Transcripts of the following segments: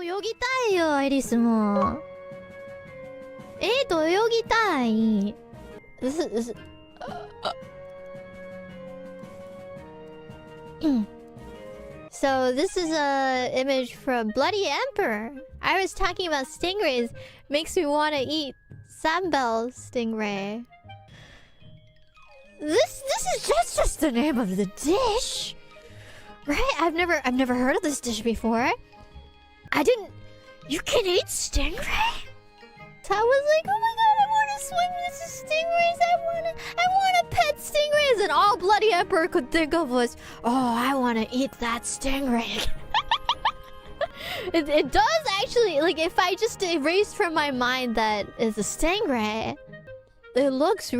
泳ぎたいよ、エリスも。と泳ぎたい。So this is a image from Bloody Emperor. I was talking about stingrays. Makes me want to eat sambal stingray. This is just the name of the dish, right? I've never heard of this dish before. You can eat stingray? So I was like, oh my god, I want to swim with the stingrays. I want to pet stingrays. And all Bloody Emperor could think of was, oh, I want to eat that stingray. It does actually, like, if I just erase from my mind that it's a stingray, it looks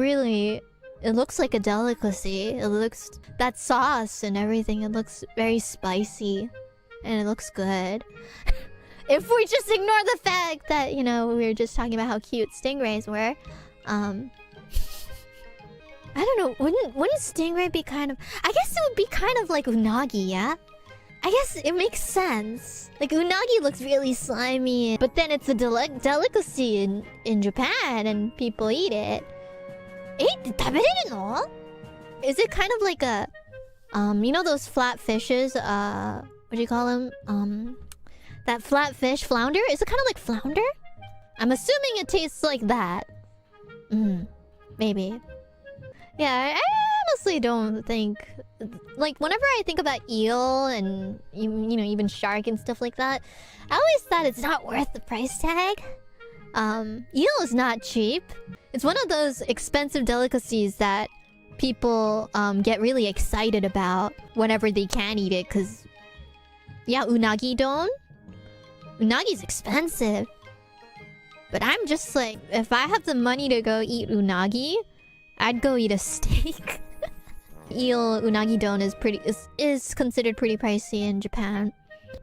like a delicacy. It looks, that sauce and everything, it looks very spicy. And it looks good. If we just ignore the fact that, you know, we were just talking about how cute stingrays were. I don't know, wouldn't stingray be kind of... I guess it would be kind of like unagi, yeah? I guess it makes sense. Like, unagi looks really slimy, but then it's a delicacy in Japan, and people eat it. Is it kind of like a... you know those flat fishes? What do you call them? That flat fish, flounder? Is it kind of like flounder? I'm assuming it tastes like that. Maybe. Yeah, I honestly don't think... Like, whenever I think about eel and, you know, even shark and stuff like that, I always thought it's not worth the price tag. Eel is not cheap. It's one of those expensive delicacies that people get really excited about whenever they can eat it, because... Yeah, unagi don? Unagi's expensive. But I'm just like, if I have the money to go eat unagi, I'd go eat a steak. Eel unagi don is considered pretty pricey in Japan.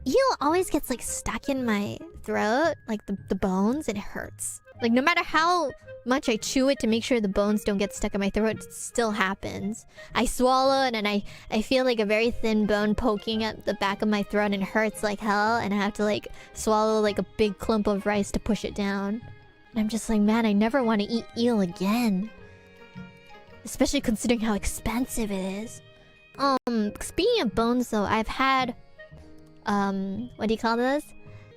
Eel always gets like stuck in my throat, like the bones, and it hurts. Like no matter how much I chew it to make sure the bones don't get stuck in my throat, it still happens. I swallow it and I feel like a very thin bone poking at the back of my throat, and it hurts like hell, and I have to like swallow like a big clump of rice to push it down. And I'm just like, man, I never want to eat eel again. Especially considering how expensive it is. Speaking of bones though, I've had what do you call this?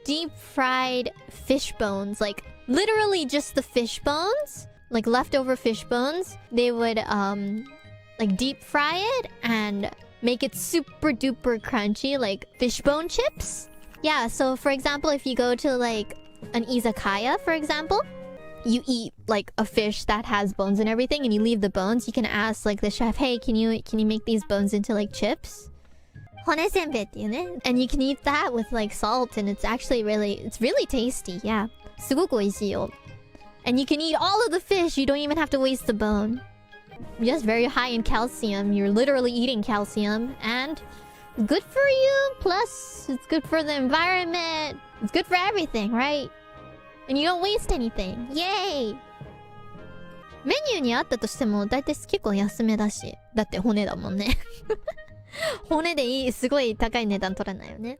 Deep fried fish bones, like literally just the fish bones, like leftover fish bones. They would like deep fry it and make it super duper crunchy, like fish bone chips. Yeah, so for example, if you go to like an izakaya, for example, you eat like a fish that has bones and everything, and you leave the bones. You can ask like the chef, hey, can you make these bones into like chips? And you can eat that with like salt, and it's actually really tasty. Yeah, すごく美味しいよ. And you can eat all of the fish. You don't even have to waste the bone. Just very high in calcium. You're literally eating calcium, and it's good for you. Plus, it's good for the environment. It's good for everything, right? And you don't waste anything. Yay! メニューにあったとしても、だいたい結構安めだし。だって骨だもんね。骨でいい、すごい高い値段取らないよね。